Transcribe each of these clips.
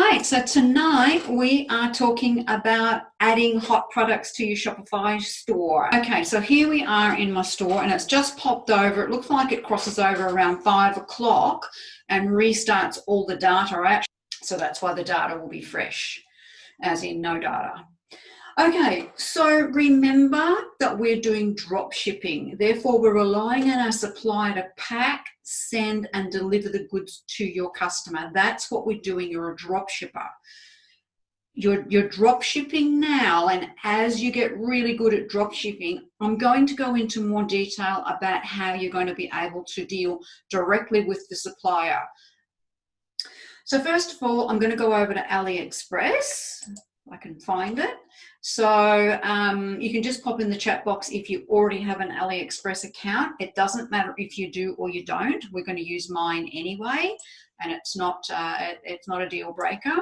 right, so tonight we are talking about adding hot products to your Shopify store. Okay, so here we are in my store and it's just popped over. It looks like it crosses over around 5 o'clock and restarts all the data. So that's why the data will be fresh, as in no data. Okay, so remember that we're doing drop shipping. Therefore, we're relying on our supplier to pack, send, and deliver the goods to your customer. That's what we're doing. You're a drop shipper. You're drop shipping now, and as you get really good at drop shipping, I'm going to go into more detail about how you're going to be able to deal directly with the supplier. So first of all, I'm going to go over to AliExpress. I can find it. So you can just pop in the chat box if you already have an AliExpress account. It doesn't matter if you do or you don't. We're going to use mine anyway, and it's not a deal breaker.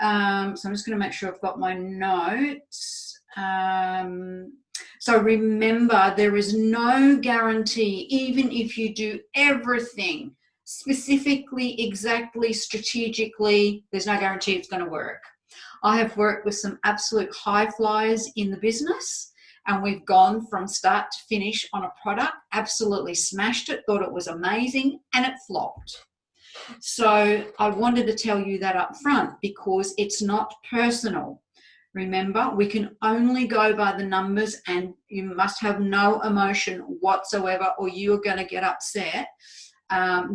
So I'm just going to make sure I've got my notes. So remember, there is no guarantee, even if you do everything specifically, exactly, strategically, there's no guarantee it's going to work. I have worked with some absolute high flyers in the business, and we've gone from start to finish on a product, absolutely smashed it, thought it was amazing, and it flopped. So I wanted to tell you that up front because it's not personal. Remember, we can only go by the numbers, and you must have no emotion whatsoever or you're going to get upset.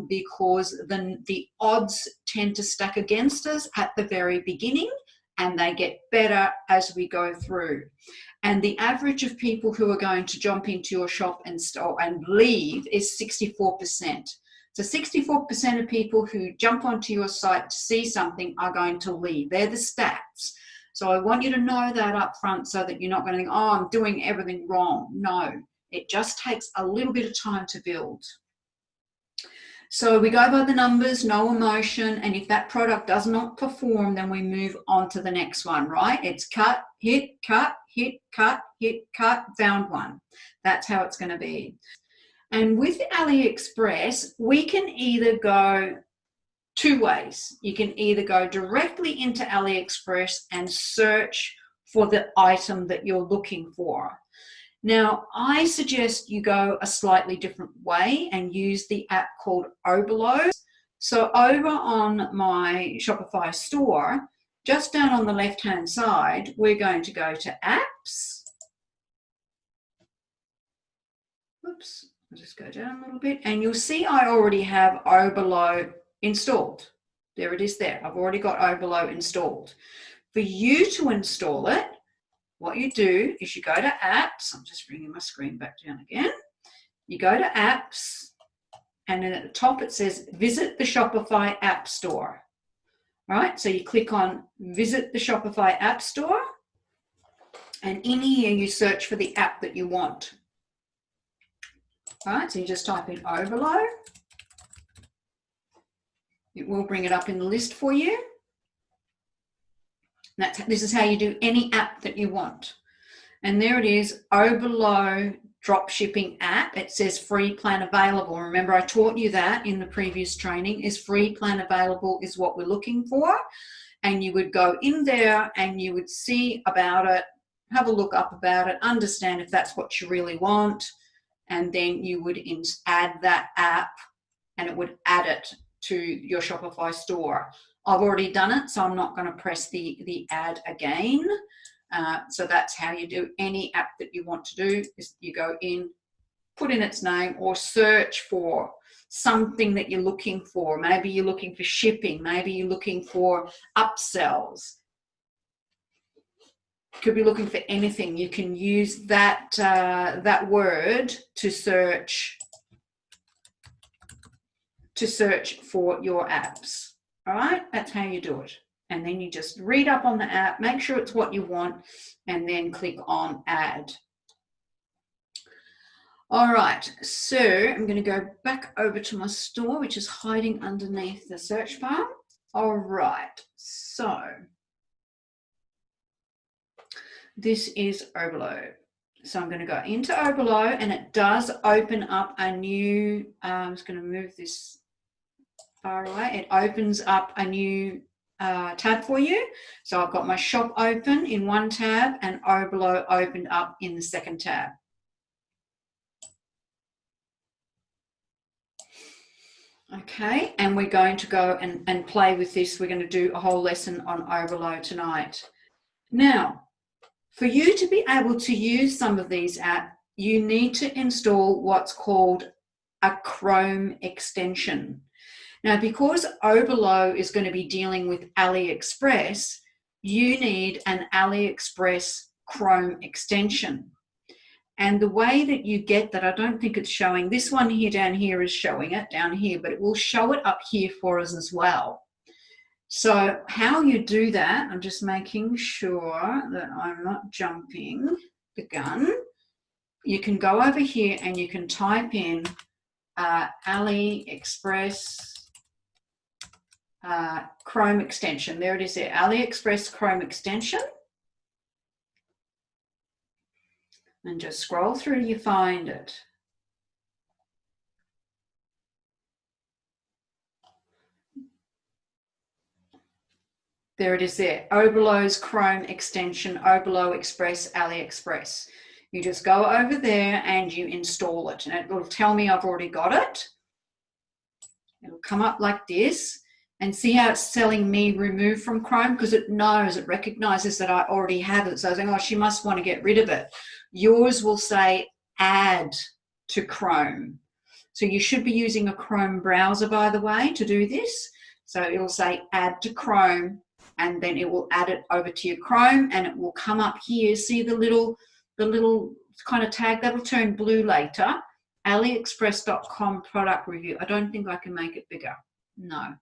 Because the odds tend to stack against us at the very beginning, and they get better as we go through. And the average of people who are going to jump into your shop and leave is 64%. So 64% of people who jump onto your site to see something are going to leave. They're the stats. So I want you to know that up front so that you're not going to think, oh, I'm doing everything wrong. No, it just takes a little bit of time to build. So we go by the numbers, no emotion, and if that product does not perform, then we move on to the next one, right? It's cut, hit, cut, hit, cut, hit, cut, found one. That's how it's going to be. And with AliExpress, we can either go two ways. You can either go directly into AliExpress and search for the item that you're looking for. Now, I suggest you go a slightly different way and use the app called Oberlo. So over on my Shopify store, just down on the left-hand side, we're going to go to Apps. Oops, I'll just go down a little bit. And you'll see I already have Oberlo installed. There it is there. I've already got Oberlo installed. For you to install it, what you do is you go to Apps. I'm just bringing my screen back down again. You go to Apps, and then at the top it says Visit the Shopify App Store. All right, so you click on Visit the Shopify App Store, and in here you search for the app that you want. All right, so you just type in Oberlo. It will bring it up in the list for you. This is how you do any app that you want. And there it is, Oberlo dropshipping app. It says free plan available. Remember, I taught you that in the previous training, is free plan available is what we're looking for. And you would go in there and you would see about it, have a look up about it, understand if that's what you really want. And then you would add that app and it would add it to your Shopify store. I've already done it, so I'm not going to press the add again. So that's how you do any app that you want to do, is you go in, put in its name, or search for something that you're looking for. Maybe you're looking for shipping. Maybe you're looking for upsells. Could be looking for anything. You can use that, that word to search for your apps. All right, that's how you do it. And then you just read up on the app, make sure it's what you want, and then click on Add. All right, so I'm going to go back over to my store, which is hiding underneath the search bar. All right, so this is Oberlo. So I'm going to go into Oberlo, and it does open up a new, I'm just going to move this far away. It opens up a new tab for you. So I've got my shop open in one tab and Oberlo opened up in the second tab. Okay, and we're going to go and play with this. We're going to do a whole lesson on Oberlo tonight. Now, for you to be able to use some of these apps, you need to install what's called a Chrome extension. Now, because Oberlo is going to be dealing with AliExpress, you need an AliExpress Chrome extension. And the way that you get that, I don't think it's showing, this one here down here is showing it down here, but it will show it up here for us as well. So how you do that, I'm just making sure that I'm not jumping the gun. You can go over here and you can type in AliExpress Chrome extension. There it is there, AliExpress Chrome extension. And just scroll through till you find it. There it is there, Oberlo's Chrome extension, Oberlo Express, AliExpress. You just go over there and you install it, and it will tell me I've already got it. It'll come up like this, and see how it's telling me remove from Chrome, because it knows, it recognizes that I already have it. So I think, oh, she must want to get rid of it. Yours will say add to Chrome. So you should be using a Chrome browser, by the way, to do this. So it will say add to Chrome, and then it will add it over to your Chrome, and it will come up here. See the little kind of tag that'll turn blue later. AliExpress.com product review. I don't think I can make it bigger. No.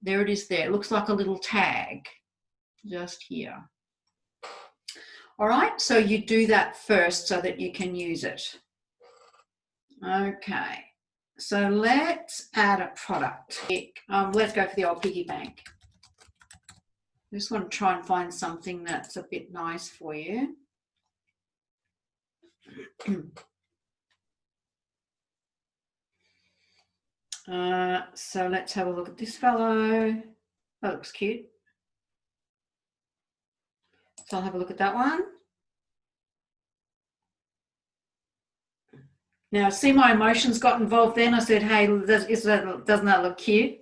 There it is there. It looks like a little tag just here. All right, so you do that first so that you can use it. Okay, so let's add a product. Let's go for the old piggy bank. I just want to try and find something that's a bit nice for you. So let's have a look at this fellow. That looks cute. So I'll have a look at that one. Now, see, my emotions got involved then. I said, hey, doesn't that look cute?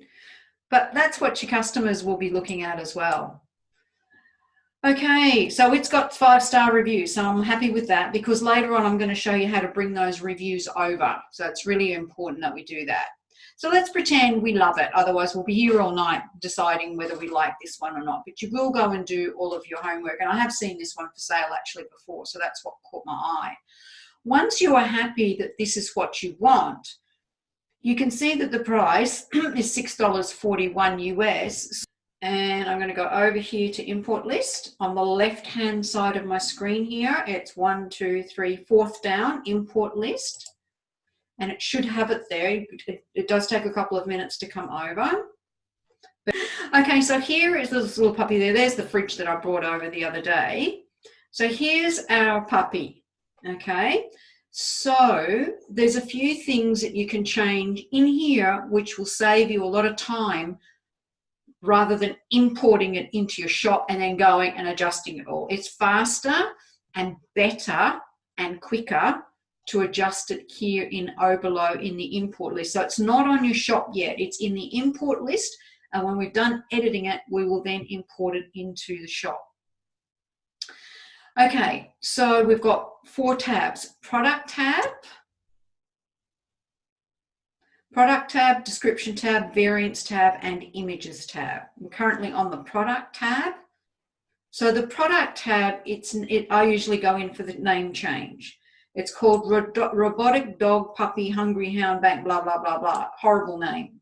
But that's what your customers will be looking at as well. Okay, so it's got 5-star reviews, so I'm happy with that, because later on I'm going to show you how to bring those reviews over. So it's really important that we do that. So let's pretend we love it. Otherwise, we'll be here all night deciding whether we like this one or not. But you will go and do all of your homework. And I have seen this one for sale actually before, so that's what caught my eye. Once you are happy that this is what you want, you can see that the price is $6.41 US. And I'm going to go over here to import list. On the left-hand side of my screen here, it's 1, 2, 3, 4th down, import list. And it should have it there. It does take a couple of minutes to come over. Okay, so here is this little puppy there. There's the fridge that I brought over the other day. So here's our puppy, okay? So there's a few things that you can change in here which will save you a lot of time rather than importing it into your shop and then going and adjusting it all. It's faster and better and quicker to adjust it here in Oberlo in the import list. So it's not on your shop yet, it's in the import list, and when we've done editing it, we will then import it into the shop. Okay, so we've got 4 tabs: product tab, description tab, variants tab, and images tab. I'm currently on the product tab. So the product tab, I usually go in for the name change. It's called Robotic Dog Puppy Hungry Hound Bank, blah, blah, blah, blah. Horrible name.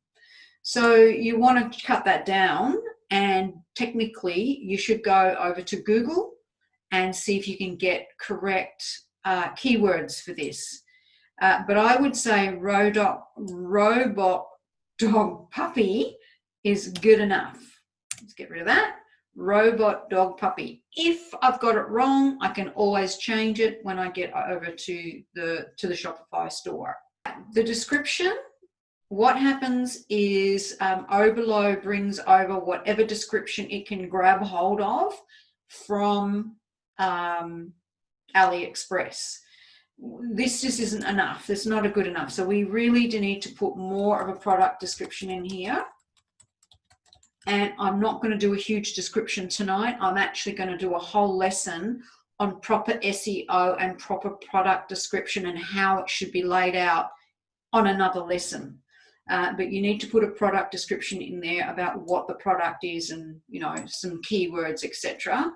So you want to cut that down, and technically you should go over to Google and see if you can get correct keywords for this. But I would say Robot Dog Puppy is good enough. Let's get rid of that. Robot Dog Puppy. If I've got it wrong, I can always change it when I get over to the Shopify store. The description, what happens is Oberlo brings over whatever description it can grab hold of from AliExpress. This just isn't enough. It's not a good enough. So we really do need to put more of a product description in here. And I'm not going to do a huge description tonight. I'm actually going to do a whole lesson on proper SEO and proper product description and how it should be laid out on another lesson. But you need to put a product description in there about what the product is and, you know, some keywords, etc.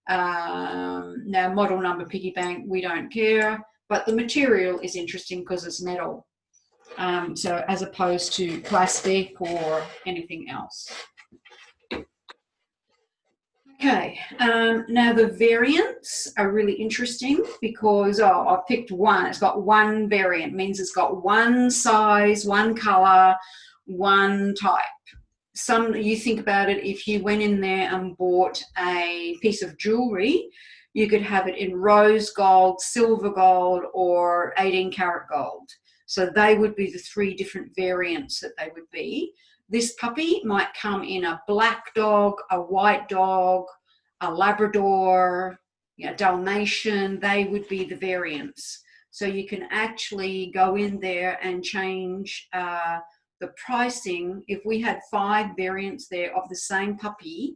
Now, model number piggy bank, we don't care, but the material is interesting because it's metal. So as opposed to plastic or anything else. Okay, now the variants are really interesting because, I picked one. It's got one variant, means it's got one size, one color, one type. You think about it, if you went in there and bought a piece of jewelry, you could have it in rose gold, silver gold, or 18 karat gold. So they would be the 3 different variants that they would be. This puppy might come in a black dog, a white dog, a Labrador, Dalmatian. They would be the variants. So you can actually go in there and change the pricing. If we had 5 variants there of the same puppy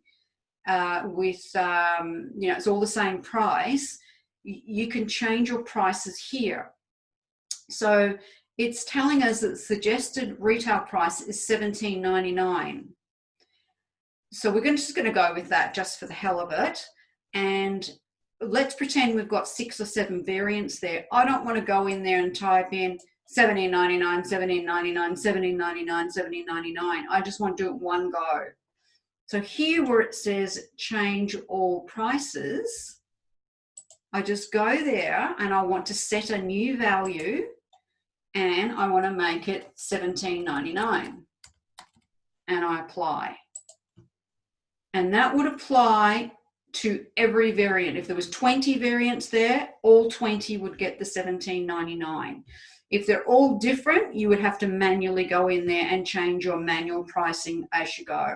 with, it's all the same price, you can change your prices here. So it's telling us that the suggested retail price is $17.99. So we're just going to go with that just for the hell of it. And let's pretend we've got 6 or 7 variants there. I don't want to go in there and type in $17.99, $17.99, $17.99, $17.99. I just want to do it one go. So here where it says change all prices, I just go there and I want to set a new value. And I want to make it $17.99, and I apply. And that would apply to every variant. If there was 20 variants there, all 20 would get the $17.99. If they're all different, you would have to manually go in there and change your manual pricing as you go.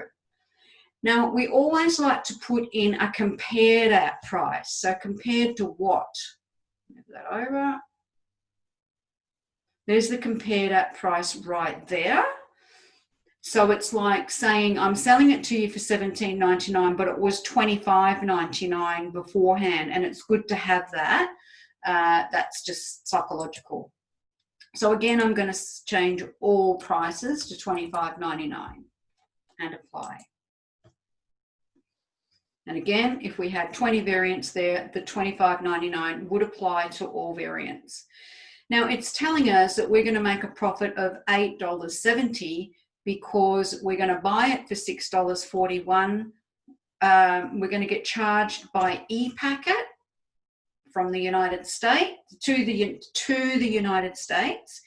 Now, we always like to put in a compared at price. So compared to what? Move that over. There's the compared at price right there. So it's like saying I'm selling it to you for $17.99, but it was $25.99 beforehand, and it's good to have that. That's just psychological. So again, I'm going to change all prices to $25.99 and apply. And again, if we had 20 variants there, the $25.99 would apply to all variants. Now, it's telling us that we're going to make a profit of $8.70 because we're going to buy it for $6.41. We're going to get charged by e-packet from the United States to the United States.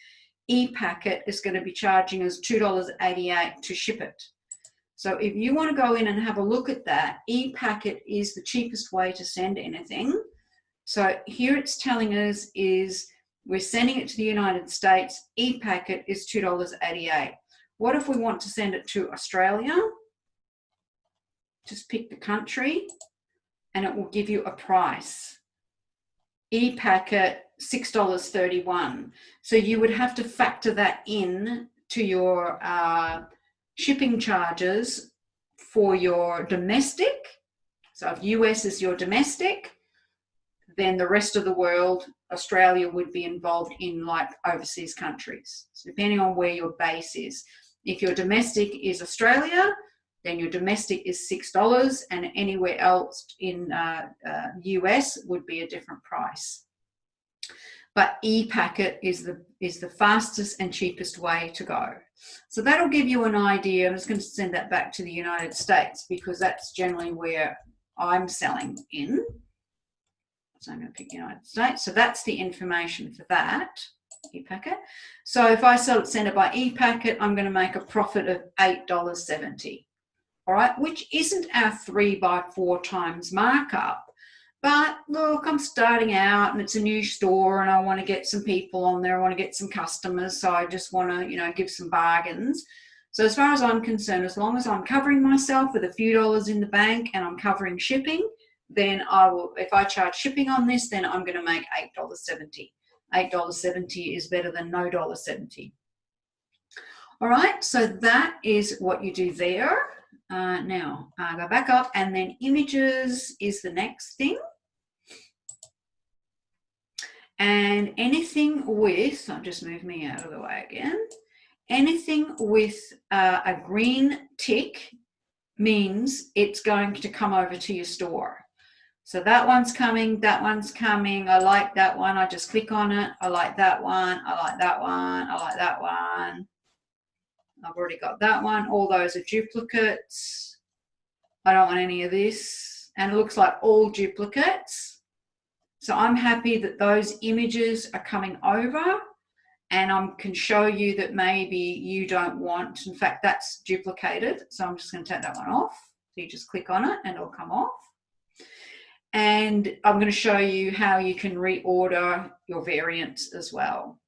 E-packet is going to be charging us $2.88 to ship it. So if you want to go in and have a look at that, e-packet is the cheapest way to send anything. So here it's telling us is we're sending it to the United States. E-packet is $2.88. What if we want to send it to Australia? Just pick the country and it will give you a price. E-packet, $6.31. So you would have to factor that in to your shipping charges for your domestic. So if US is your domestic, then the rest of the world, Australia would be involved in like overseas countries. So depending on where your base is. If your domestic is Australia, then your domestic is $6, and anywhere else in US would be a different price. But e-packet is the fastest and cheapest way to go. So that'll give you an idea. I'm just going to send that back to the United States because that's generally where I'm selling in. So I'm going to pick United States. So that's the information for that, e-packet. So if I send it by e-packet, I'm going to make a profit of $8.70. All right, which isn't our 3 by 4 times markup, But look, I'm starting out and it's a new store and I want to get some people on there. I want to get some customers. So I just want to, give some bargains. So as far as I'm concerned, as long as I'm covering myself with a few dollars in the bank and I'm covering shipping, then I will, if I charge shipping on this, then I'm going to make $8.70. $8.70 is better than no $1.70. All right, so that is what you do there. Now, go back up, and then images is the next thing. And anything with, I'll just move me out of the way again. Anything with a green tick means it's going to come over to your store. So that one's coming, that one's coming. I like that one. I just click on it. I like that one. I like that one. I like that one. I've already got that one. All those are duplicates. I don't want any of this. And it looks like all duplicates. So I'm happy that those images are coming over, and I can show you that maybe you don't want, in fact, that's duplicated. So I'm just going to take that one off. So you just click on it and it'll come off. And I'm going to show you how you can reorder your variants as well.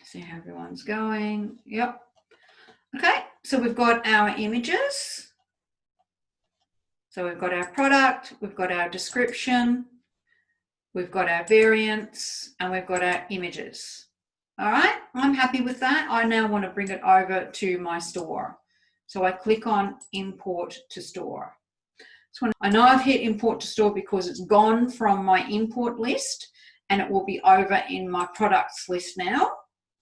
See how everyone's going. Yep. Okay, so we've got our images. So we've got our product, we've got our description, we've got our variants, and we've got our images. All right, I'm happy with that. I now want to bring it over to my store. So I click on import to store. So I know I've hit import to store because it's gone from my import list and it will be over in my products list now.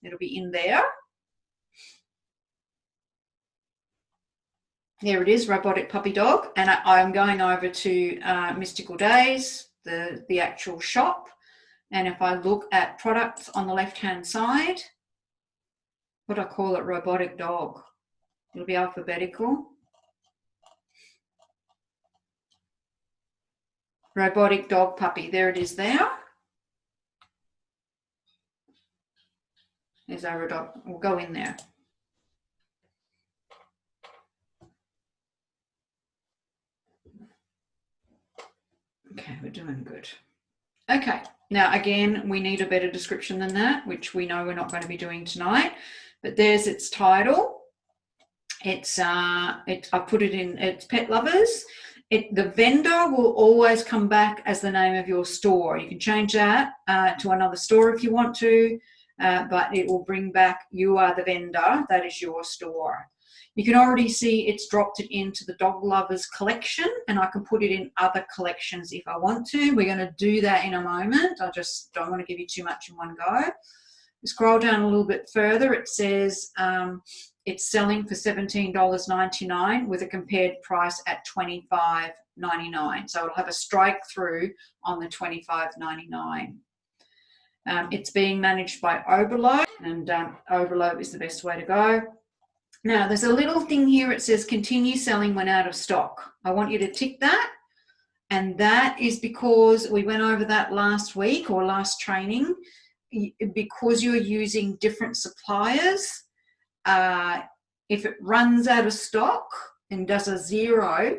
It'll be in there. There it is, Robotic Puppy Dog. And I'm going over to Mystical Days, the actual shop. And if I look at products on the left-hand side, what do I call it? Robotic Dog. It'll be alphabetical. Robotic Dog Puppy. There it is there. There's our dog. We'll go in there. Okay, we're doing good. Okay, now again, we need a better description than that, which we know we're not going to be doing tonight. But there's its title. I put it in, it's Pet Lovers. The vendor will always come back as the name of your store. You can change that to another store if you want to, but it will bring back, you are the vendor, that is your store. You can already see it's dropped it into the Dog Lovers collection, and I can put it in other collections if I want to. We're going to do that in a moment. I just don't want to give you too much in one go. Scroll down a little bit further. It says it's selling for $17.99 with a compared price at $25.99. So it'll have a strike through on the $25.99. It's being managed by Overload, and Overload is the best way to go. Now, there's a little thing here. It says continue selling when out of stock. I want you to tick that. And that is because we went over that last week or last training. Because you're using different suppliers, if it runs out of stock and does a 0,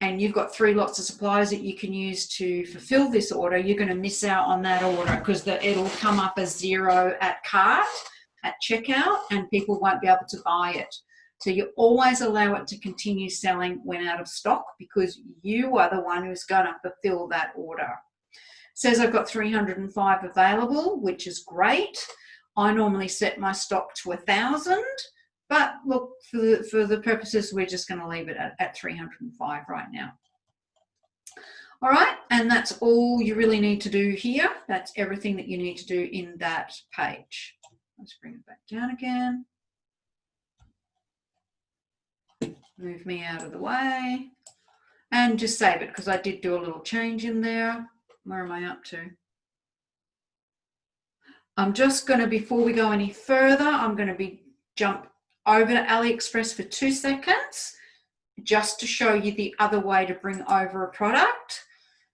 and you've got 3 lots of suppliers that you can use to fulfill this order, you're going to miss out on that order because it'll come up as 0 at cart, at checkout, and people won't be able to buy it. So you always allow it to continue selling when out of stock because you are the one who's going to fulfill that order. Says I've got 305 available, which is great. I normally set my stock to 1,000, but look, for the purposes, we're just going to leave it at 305 right now. All right, and that's all you really need to do here. That's everything that you need to do in that page. Let's bring it back down again. Move me out of the way and just save it because I did do a little change in there. Where am I up to? I'm just going to, before we go any further, I'm going to jump over to AliExpress for 2 seconds just to show you the other way to bring over a product.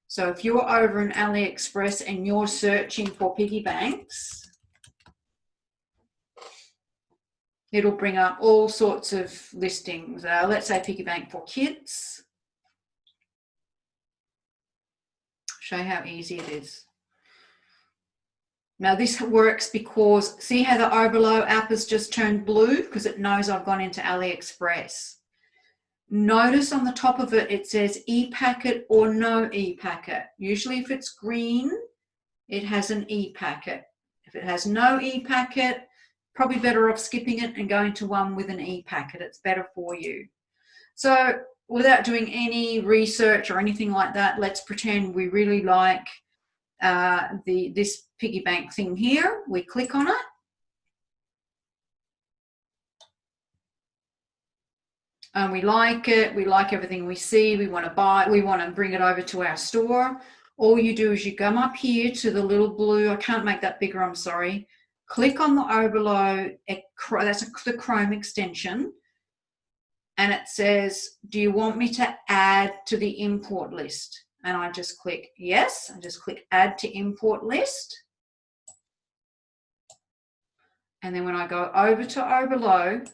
So if you're over in AliExpress and you're searching for piggy banks, it'll bring up all sorts of listings. Let's say piggy bank for kids. Show you how easy it is. Now this works because, see how the Oberlo app has just turned blue? Because it knows I've gone into AliExpress. Notice on the top of it, it says e-packet or no e-packet. Usually if it's green, it has an e-packet. If it has no e-packet, probably better off skipping it and going to one with an e-packet. It's better for you. So without doing any research or anything like that, let's pretend we really like this piggy bank thing here. We click on it. And we like it. We like everything we see. We want to buy. We want to bring it over to our store. All you do is you come up here to the little blue. I can't make that bigger. I'm sorry. Click on the Oberlo. That's the Chrome extension. And it says, do you want me to add to the import list? And I just click yes. I just click add to import list. And then when I go over to Oberlo,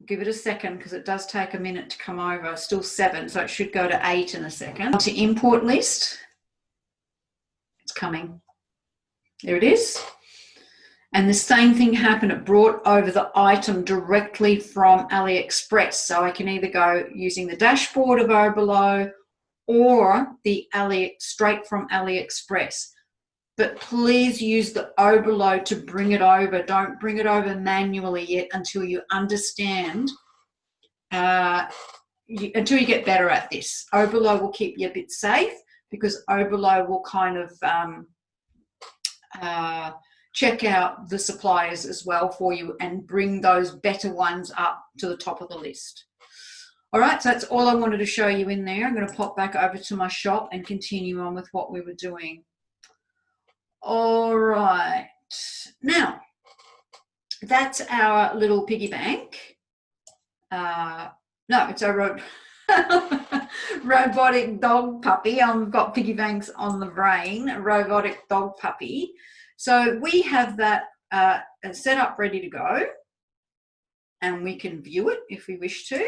give it a second because it does take a minute to come over. Still 7, so it should go to 8 in a second. To import list. It's coming. There it is. And the same thing happened. It brought over the item directly from AliExpress. So I can either go using the dashboard of Oberlo or the straight from AliExpress. But please use the Oberlo to bring it over. Don't bring it over manually yet until you understand, until you get better at this. Oberlo will keep you a bit safe because Oberlo will kind of check out the suppliers as well for you and bring those better ones up to the top of the list. All right, so that's all I wanted to show you in there. I'm going to pop back over to my shop and continue on with what we were doing. All right, now that's our little piggy bank. No, it's a robotic dog puppy. I've got piggy banks on the brain, a robotic dog puppy. So we have that set up ready to go, and we can view it if we wish to.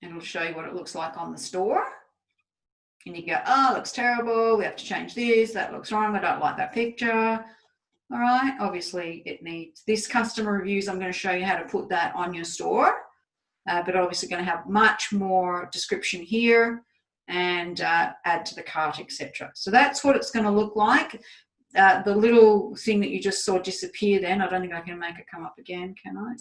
And it'll show you what it looks like on the store. And you go, oh, it looks terrible. We have to change this. That looks wrong. I don't like that picture. All right. Obviously, it needs this customer reviews. I'm going to show you how to put that on your store. But obviously going to have much more description here and add to the cart, etc. So that's what it's going to look like. The little thing that you just saw disappear then, I don't think I can make it come up again, can I?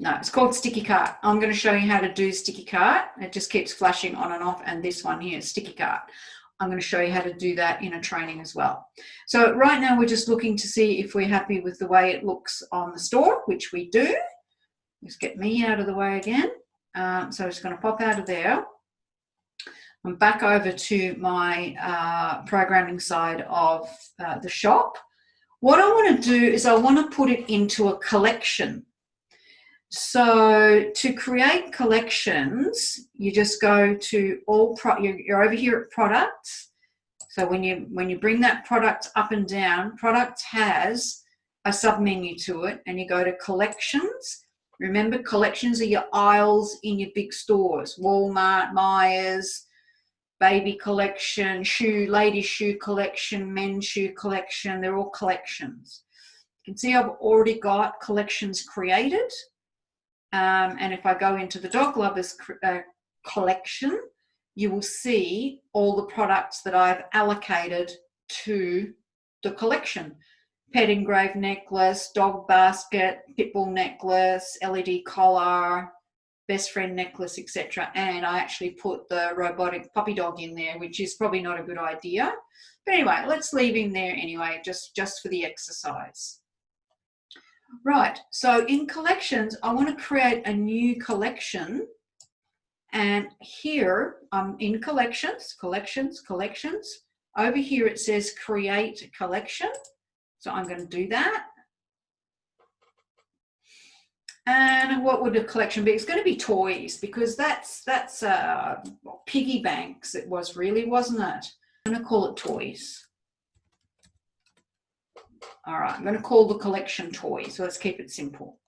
No, it's called Sticky Cart. I'm going to show you how to do Sticky Cart. It just keeps flashing on and off, and this one here, Sticky Cart. I'm going to show you how to do that in a training as well. So right now we're just looking to see if we're happy with the way it looks on the store, which we do. Just get me out of the way again. So it's going to pop out of there. I'm back over to my programming side of the shop. What I want to do is I want to put it into a collection. So to create collections, you just go to you're over here at products. So when you bring that product up and down, products has a submenu to it, and you go to collections. Remember, collections are your aisles in your big stores, Walmart, Myers, baby collection, ladies shoe collection, men's shoe collection. They're all collections. You can see I've already got collections created. And if I go into the dog lovers collection, you will see all the products that I've allocated to the collection. Pet engraved necklace, dog basket, pitbull necklace, LED collar, best friend necklace, etc. And I actually put the robotic puppy dog in there, which is probably not a good idea. But anyway, let's leave him there anyway, just for the exercise. Right, so in collections, I want to create a new collection. And here I'm in collections. Over here it says create collection. So I'm going to do that. And what would a collection be? It's going to be toys, because that's piggy banks. It was really, wasn't it? I'm going to call it toys. All right, I'm going to call the collection toys. So let's keep it simple.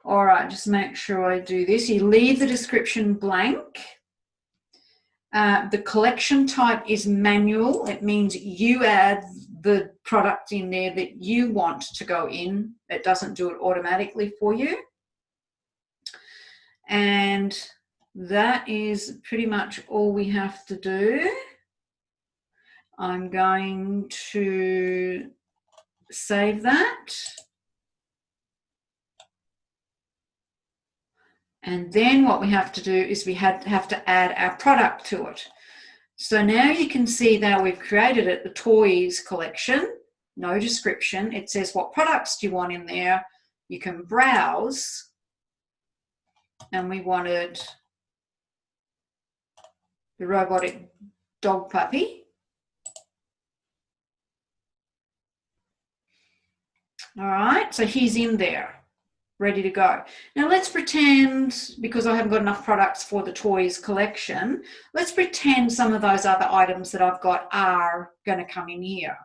All right, just make sure I do this. You leave the description blank. The collection type is manual. It means you add the product in there that you want to go in. It doesn't do it automatically for you. And that is pretty much all we have to do. I'm going to save that. And then what we have to do is we have to add our product to it. So now you can see that we've created it, the toys collection, no description. It says what products do you want in there. You can browse. And we wanted the robotic dog puppy. All right, so he's in there, ready to go. Now let's pretend, because I haven't got enough products for the toys collection, let's pretend some of those other items that I've got are going to come in here.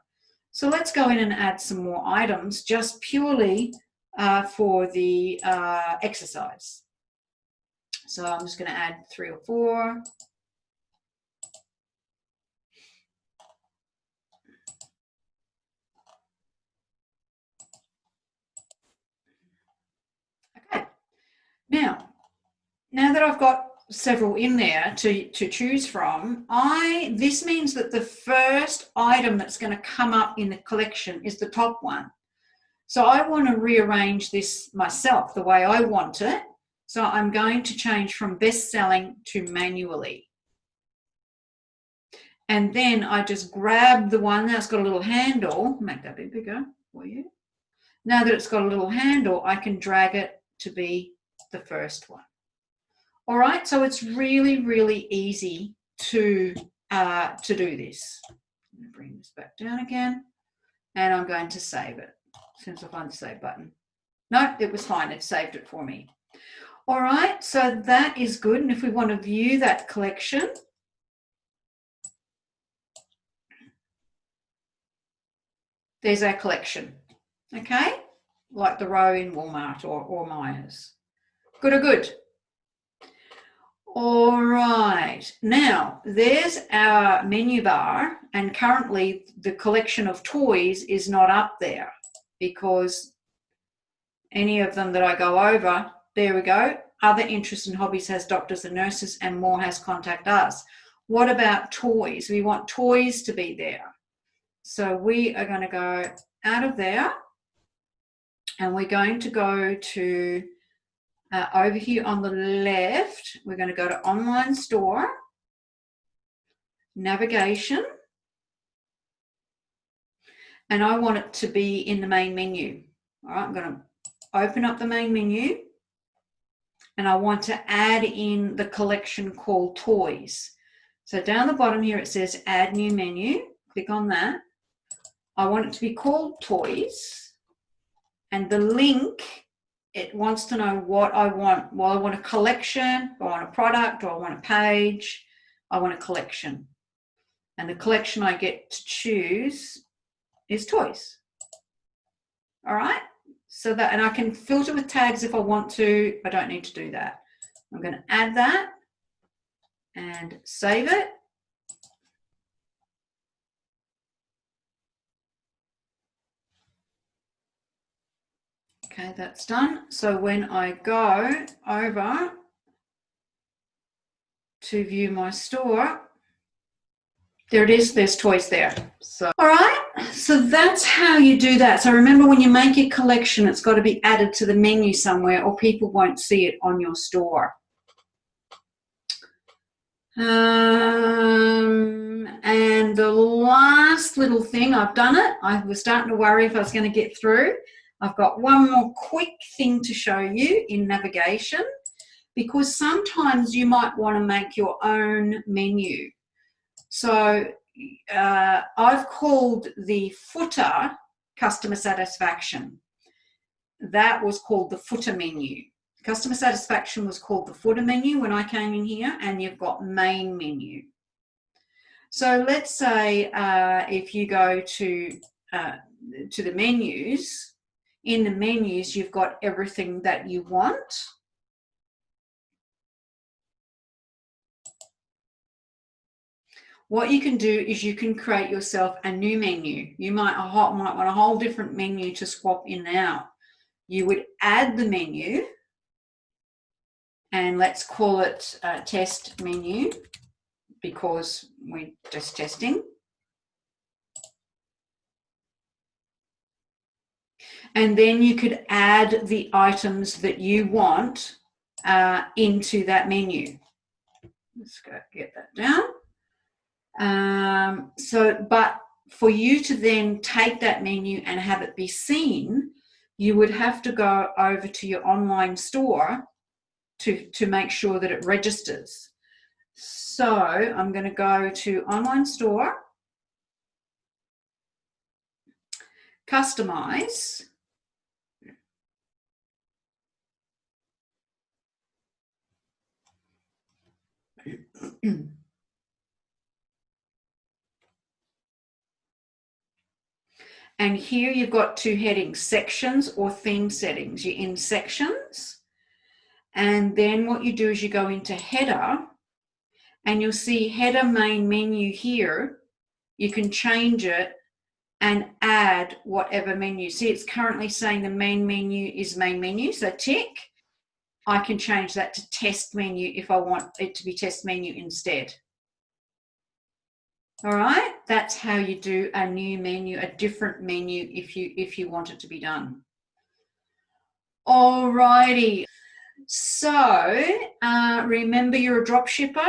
So let's go in and add some more items just purely for the exercise. So I'm just going to add 3 or 4. Okay. Now that I've got several in there to choose from, this means that the first item that's going to come up in the collection is the top one. So I want to rearrange this myself the way I want it. So I'm going to change from best selling to manually. And then I just grab the one that's got a little handle, make that a bit bigger for you. Now that it's got a little handle, I can drag it to be the first one. All right, so it's really, really easy to do this. I'm going to bring this back down again, and I'm going to save it. As soon as I find the save button. No, it was fine. It saved it for me. All right, so that is good. And if we want to view that collection, there's our collection, okay? Like the row in Walmart or Myers. Good or good? All right, now there's our menu bar, and currently the collection of toys is not up there because any of them that I go over, there we go. Other interests and hobbies has doctors and nurses, and more has contact us. What about toys? We want toys to be there. So we are going to go out of there, and we're going to go to over here on the left. We're going to go to online store, navigation, and I want it to be in the main menu. All right, I'm going to open up the main menu, and I want to add in the collection called toys. So down the bottom here it says add new menu. Click on that. I want it to be called toys, and the link, it wants to know what I want. Well, I want a collection, I want a product, or I want a page. I want a collection. And the collection I get to choose is toys. All right? So that, and I can filter with tags if I want to. I don't need to do that. I'm going to add that and save it. Okay, that's done. So when I go over to view my store, there it is, there's toys there. So, all right, so that's how you do that. So remember, when you make your collection, it's got to be added to the menu somewhere or people won't see it on your store. And the last little thing, I've done it. I was starting to worry if I was going to get through. I've got one more quick thing to show you in navigation, because sometimes you might want to make your own menu. So I've called the footer customer satisfaction. That was called the footer menu. Customer satisfaction was called the footer menu when I came in here, and you've got main menu. So let's say if you go to the menus, in the menus, you've got everything that you want. What you can do is you can create yourself a new menu. You might want a whole different menu to swap in and out. You would add the menu, and let's call it test menu because we're just testing. And then you could add the items that you want into that menu. Let's go get that down. But for you to then take that menu and have it be seen, you would have to go over to your online store to make sure that it registers. So I'm going to go to online store, customize, and here you've got two headings, sections or theme settings. You're in sections, and then what you do is you go into header, and you'll see header main menu here. You can change it and add whatever menu. See, it's currently saying the main menu is main menu, so tick. I can change that to test menu if I want it to be test menu instead. All right, that's how you do a new menu, a different menu if you want it to be done. All righty, so remember you're a drop shipper,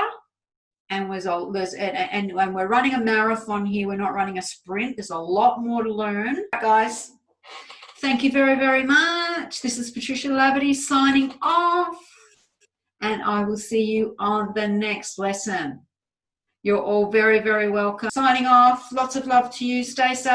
and we're running a marathon here. We're not running a sprint. There's a lot more to learn, guys. Thank you very, very much. This is Patricia Laverty signing off, and I will see you on the next lesson. You're all very, very welcome. Signing off. Lots of love to you. Stay safe.